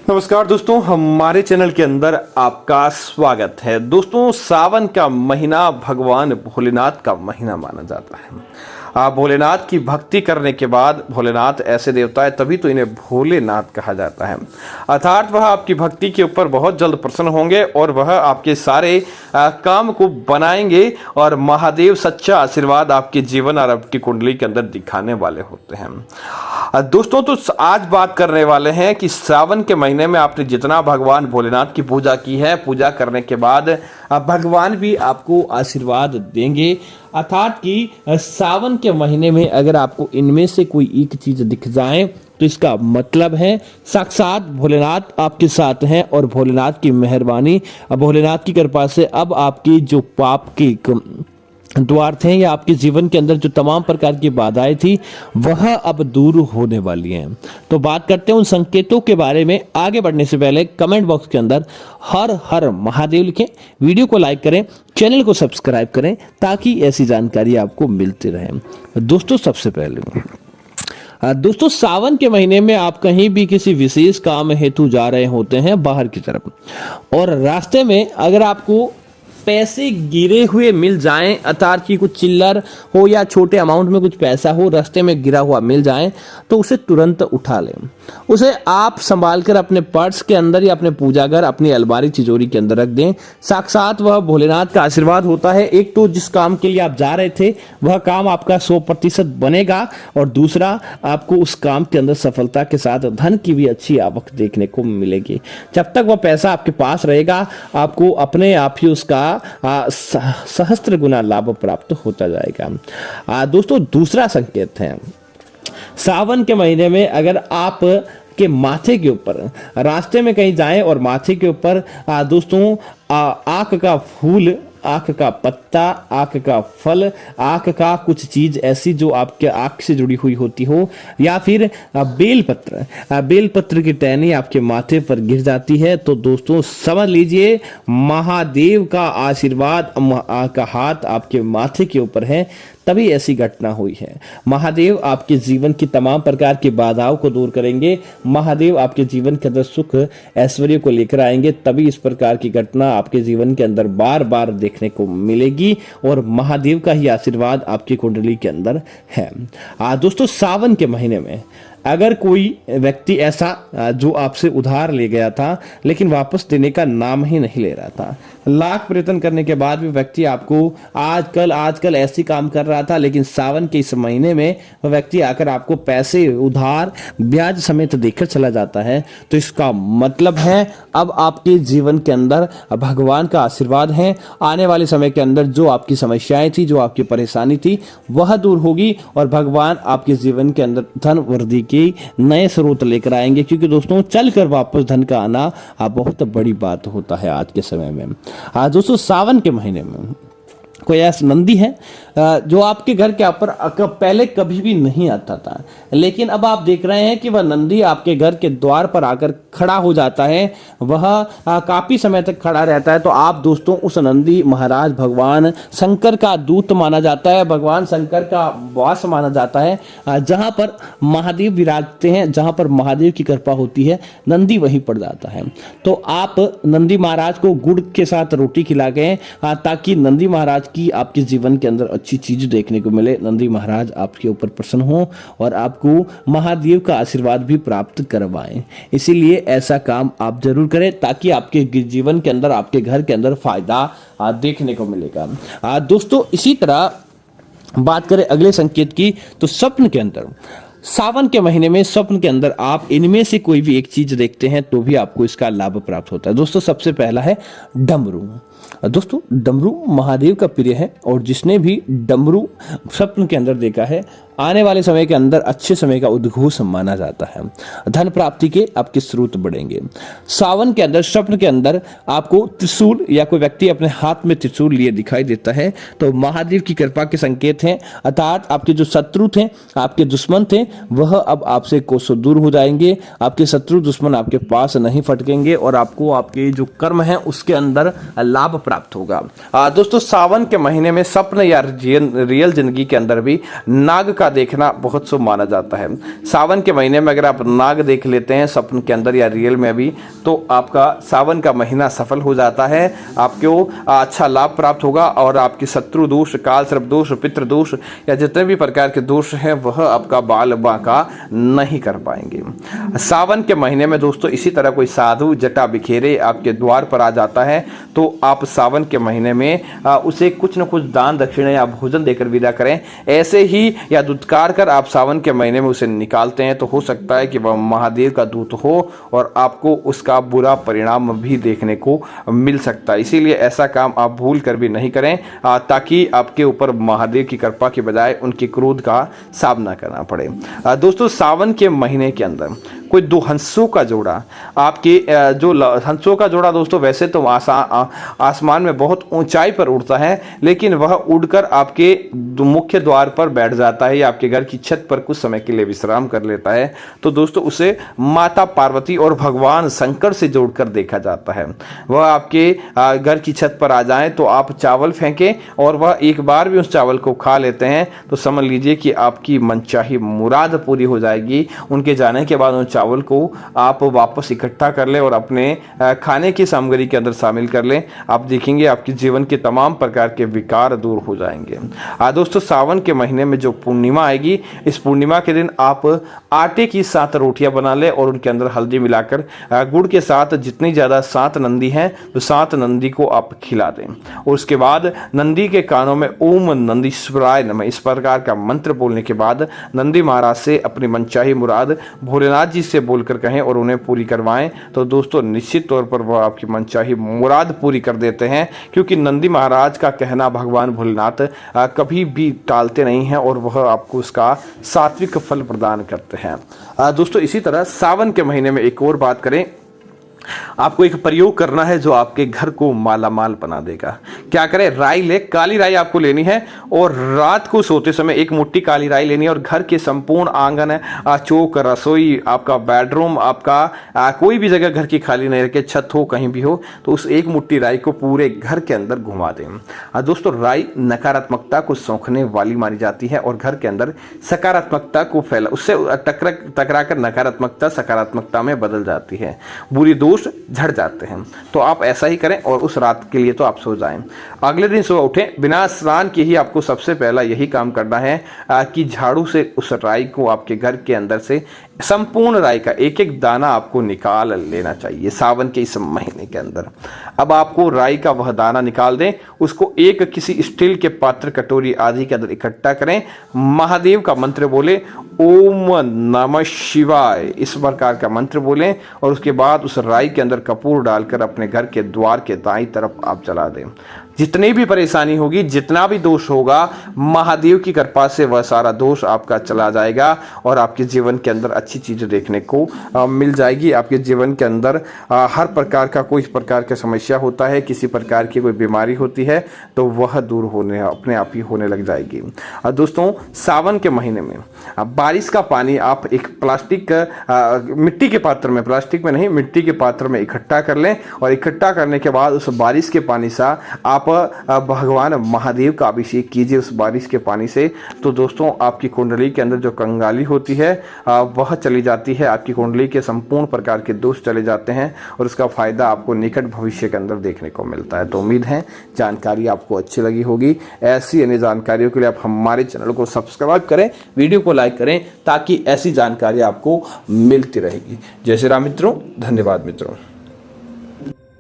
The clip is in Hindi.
नमस्कार दोस्तों, हमारे चैनल के अंदर आपका स्वागत है। दोस्तों, सावन का महीना भगवान भोलेनाथ का महीना माना जाता है। आप भोलेनाथ की भक्ति करने के बाद, भोलेनाथ ऐसे देवता है तभी तो इन्हें भोलेनाथ कहा जाता है। अर्थात वह आपकी भक्ति के ऊपर बहुत जल्द प्रसन्न होंगे और वह आपके सारे काम को बनाएंगे और महादेव सच्चा आशीर्वाद आपके जीवन और आपकी कुंडली के अंदर दिखाने वाले होते हैं। दोस्तों, तो आज बात करने वाले हैं कि सावन के महीने में आपने जितना भगवान भोलेनाथ की पूजा की है, पूजा करने के बाद भगवान भी आपको आशीर्वाद देंगे। अर्थात कि सावन के महीने में अगर आपको इनमें से कोई एक चीज दिख जाए तो इसका मतलब है साक्षात भोलेनाथ आपके साथ हैं और भोलेनाथ की मेहरबानी, भोलेनाथ की कृपा से अब आपकी जो पाप की द्वार थे या आपके जीवन के अंदर जो तमाम प्रकार की बाधाएं थी वह अब दूर होने वाली हैं। तो बात करते हैं उन संकेतों के बारे में। आगे बढ़ने से पहले कमेंट बॉक्स के अंदर हर हर महादेव लिखें, वीडियो को लाइक करें, चैनल को सब्सक्राइब करें ताकि ऐसी जानकारी आपको मिलती रहे। दोस्तों, सबसे पहले दोस्तों, सावन के महीने में आप कहीं भी किसी विशेष काम हेतु जा रहे होते हैं बाहर की तरफ और रास्ते में अगर आपको पैसे गिरे हुए मिल जाएं, अर्थात कि कुछ चिल्लर हो या छोटे अमाउंट में कुछ पैसा हो रास्ते में गिरा हुआ मिल जाए तो उसे तुरंत उठा लें। उसे आप संभाल कर अपने पर्स के अंदर या अपने पूजा घर, अपनी अलमारी तिजोरी के अंदर रख दें। साक्षात वह भोलेनाथ का आशीर्वाद होता है। एक तो जिस काम के लिए आप जा रहे थे वह काम आपका 100% बनेगा और दूसरा आपको उस काम के अंदर सफलता के साथ धन की भी अच्छी आवक देखने को मिलेगी। जब तक वह पैसा आपके पास रहेगा आपको अपने आप ही उसका सहस्त्र गुना लाभ प्राप्त होता जाएगा। दोस्तों, दूसरा संकेत है सावन के महीने में अगर आप के माथे के ऊपर रास्ते में कहीं जाएं और माथे के ऊपर दोस्तों आक का फूल, आंख का पत्ता, आंख का फल, आंख का कुछ चीज ऐसी जो आपके आंख से जुड़ी हुई होती हो या फिर बेलपत्र की टहनी आपके माथे पर गिर जाती है तो दोस्तों समझ लीजिए महादेव का आशीर्वाद का हाथ आपके माथे के ऊपर है, तभी ऐसी घटना हुई है। महादेव आपके जीवन की तमाम प्रकार की बाधाओं को दूर करेंगे। महादेव आपके जीवन के अंदर सुख ऐश्वर्य को लेकर आएंगे, तभी इस प्रकार की घटना आपके जीवन के अंदर बार बार देखने को मिलेगी और महादेव का ही आशीर्वाद आपकी कुंडली के अंदर है। दोस्तों, सावन के महीने में अगर कोई व्यक्ति ऐसा जो आपसे उधार ले गया था लेकिन वापस देने का नाम ही नहीं ले रहा था, लाख प्रयत्न करने के बाद भी व्यक्ति आपको आजकल ऐसी काम कर रहा था लेकिन सावन के इस महीने में वह व्यक्ति आकर आपको पैसे उधार ब्याज समेत देकर चला जाता है, तो इसका मतलब है अब आपके जीवन के अंदर भगवान का आशीर्वाद है। आने वाले समय के अंदर जो आपकी समस्याएं थी, जो आपकी परेशानी थी वह दूर होगी और भगवान आपके जीवन के अंदर धन वृद्धि के नए स्रोत लेकर आएंगे, क्योंकि दोस्तों चलकर वापस धन का आना बहुत बड़ी बात होता है आज के समय में। दोस्तों, सावन के महीने में कोई ऐसा नंदी है जो आपके घर के ऊपर पहले कभी भी नहीं आता था, लेकिन अब आप देख रहे हैं कि वह नंदी आपके घर के द्वार पर आकर खड़ा हो जाता है। वह काफी समय तक खड़ा रहता है। तो आप दोस्तों उस नंदी महाराज भगवान शंकर का दूत माना जाता है, भगवान शंकर का वास माना जाता है। जहां पर महादेव विराजते हैं, जहां पर महादेव की कृपा होती है, नंदी वहीं पड़ जाता है। तो आप नंदी महाराज को गुड़ के साथ रोटी खिला गए ताकि नंदी महाराज की आपके जीवन के अंदर अच्छी चीज देखने को मिले, नंदी महाराज आपके ऊपर प्रसन्न हो और आपको महादेव का आशीर्वाद भी प्राप्त करवाएं। इसीलिए ऐसा काम आप जरूर करें ताकि आपके जीवन के अंदर, आपके घर के अंदर फायदा देखने को मिलेगा। दोस्तों, इसी तरह बात करें अगले संकेत की तो स्वप्न के अंदर सावन के महीने में स्वप्न के अंदर आप इनमें से कोई भी एक चीज देखते हैं तो भी आपको इसका लाभ प्राप्त होता है। दोस्तों, सबसे पहला है डमरू। दोस्तों, डमरू महादेव का प्रिय है और जिसने भी डमरू स्वप्न के अंदर देखा है आने वाले समय के अंदर अच्छे समय का उद्घोष माना जाता है। धन प्राप्ति के आपके स्रोत बढ़ेंगे। सावन के अंदर स्वप्न के अंदर आपको त्रिशूल या कोई व्यक्ति अपने हाथ में त्रिशूल लिए दिखाई देता है तो महादेव की कृपा के संकेत हैं। अर्थात आपके जो शत्रु थे, आपके दुश्मन थे, वह अब आपसे कोसों दूर हो जाएंगे। आपके शत्रु दुश्मन आपके पास नहीं फटकेंगे और आपको आपके जो कर्म है उसके अंदर लाभ लाभ प्राप्त होगा। दोस्तों सावन के महीने में स्वप्न या रियल जिंदगी के अंदर भी नाग का देखना बहुत शुभ माना जाता है। सावन के महीने में अगर आप नाग देख लेते हैं स्वप्न के अंदर या रियल में भी, तो आपका सावन का महीना सफल हो जाता है, आपको अच्छा लाभ प्राप्त होगा और आपकी शत्रु दोष, काल सर्प दोष, पितृ दोष या जितने भी प्रकार के दोष हैं वह आपका बाल बांका नहीं कर पाएंगे। सावन के महीने में दोस्तों इसी तरह कोई साधु जटा बिखेरे आपके द्वार पर आ जाता है तो आप सावन के महीने में उसे कुछ न कुछ दान दक्षिणा या भोजन देकर विदा करें। ऐसे ही या दुत्कार कर आप सावन के महीने में उसे निकालते हैं तो हो सकता है कि वह महादेव का दूत हो और आपको उसका बुरा परिणाम भी देखने को मिल सकता है। इसीलिए ऐसा काम आप भूल कर भी नहीं करें ताकि आपके ऊपर महादेव की कृपा के बजाय उनके क्रोध का सामना करना पड़े। दोस्तों सावन के महीने के अंदर कोई दो हंसों का जोड़ा, आपके जो हंसों का जोड़ा दोस्तों वैसे तो आसमान में बहुत ऊंचाई पर उड़ता है, लेकिन वह उड़कर आपके मुख्य द्वार पर बैठ जाता है या आपके घर की छत पर कुछ समय के लिए विश्राम कर लेता है, तो दोस्तों उसे माता पार्वती और भगवान शंकर से जोड़कर देखा जाता है। वह आपके घर की छत पर आ जाए तो आप चावल फेंकें और वह एक बार भी उस चावल को खा लेते हैं तो समझ लीजिए कि आपकी मनचाही मुराद पूरी हो जाएगी। उनके जाने के बाद उन चावल को आप वापस इकट्ठा कर लें और अपने खाने की सामग्री के अंदर शामिल कर लें, आप देखेंगे आपके जीवन के तमाम प्रकार के विकार दूर हो जाएंगे। दोस्तों सावन के महीने में जो पूर्णिमा आएगी, इस पूर्णिमा के दिन आप आटे की 7 रोटियां बना लें और उनके अंदर हल्दी मिलाकर गुड़ के साथ जितनी ज़्यादा 7 नंदी हैं तो 7 नंदी को आप खिला दें और उसके बाद नंदी के कानों में ओम नंदीश्वराय नमः इस प्रकार का मंत्र बोलने के बाद नंदी महाराज से अपनी मनचाही मुराद भोलेनाथ जी से बोलकर कहें और उन्हें पूरी करवाएं तो दोस्तों निश्चित तौर पर वह आपकी मनचाही मुराद पूरी कर देते हैं, क्योंकि नंदी महाराज का कहना भगवान भोलेनाथ कभी भी टालते नहीं हैं और वह आपको उसका सात्विक फल प्रदान करते हैं। दोस्तों इसी तरह सावन के महीने में एक और बात करें, आपको एक प्रयोग करना है जो आपके घर को मालामाल बना देगा। क्या करें, राई ले, काली राई आपको लेनी है और रात को सोते समय एक मुट्ठी काली राई लेनी है और घर के संपूर्ण आंगन, चौक, रसोई, आपका बेडरूम, आपका कोई भी जगह घर की खाली नहीं रखे, छत हो कहीं भी हो, तो उस एक मुट्ठी राई को पूरे घर के अंदर घुमा दें। दोस्तों राई नकारात्मकता को सोखने वाली मानी जाती है और घर के अंदर सकारात्मकता को फैला, उससे टकरा कर नकारात्मकता सकारात्मकता में बदल जाती है, बुरी दोष झड़ जाते हैं। तो आप ऐसा ही करें और उस रात के लिए तो आप सो जाएं। अगले दिन सुबह उठें, बिना स्नान के ही आपको सबसे पहला यही काम करना है कि झाड़ू से उस राई को आपके घर के अंदर से संपूर्ण राई का एक एक दाना आपको निकाल लेना चाहिए सावन के इस महीने के अंदर। अब आपको राई का वह दाना निकाल दें, उसको एक किसी स्टील के पात्र, कटोरी आदि के अंदर इकट्ठा करें, महादेव का मंत्र बोले, ओम नमः शिवाय इस प्रकार का मंत्र बोलें और उसके बाद उस राई के अंदर कपूर डालकर अपने घर के द्वार के दाईं तरफ आप जला दें। जितनी भी परेशानी होगी, जितना भी दोष होगा, महादेव की कृपा से वह सारा दोष आपका चला जाएगा और आपके जीवन के अंदर अच्छी चीजें देखने को मिल जाएगी। आपके जीवन के अंदर हर प्रकार का कोई प्रकार का समस्या होता है, किसी प्रकार की कोई बीमारी होती है तो वह दूर होने अपने आप ही होने लग जाएगी। दोस्तों सावन के महीने में बारिश का पानी आप एक प्लास्टिक मिट्टी के पात्र में, प्लास्टिक में नहीं मिट्टी के पात्र में इकट्ठा कर लें और इकट्ठा करने के बाद उस बारिश के पानी से आप भगवान महादेव का अभिषेक कीजिए उस बारिश के पानी से। तो दोस्तों आपकी कुंडली के अंदर जो कंगाली होती है वह चली जाती है, आपकी कुंडली के संपूर्ण प्रकार के दोष चले जाते हैं और उसका फायदा आपको निकट भविष्य के अंदर देखने को मिलता है। तो उम्मीद है जानकारी आपको अच्छी लगी होगी। ऐसी अन्य जानकारियों के लिए आप हमारे चैनल को सब्सक्राइब करें, वीडियो को लाइक करें ताकि ऐसी जानकारी आपको मिलती रहेगी। जय श्री राम मित्रों, धन्यवाद मित्रों।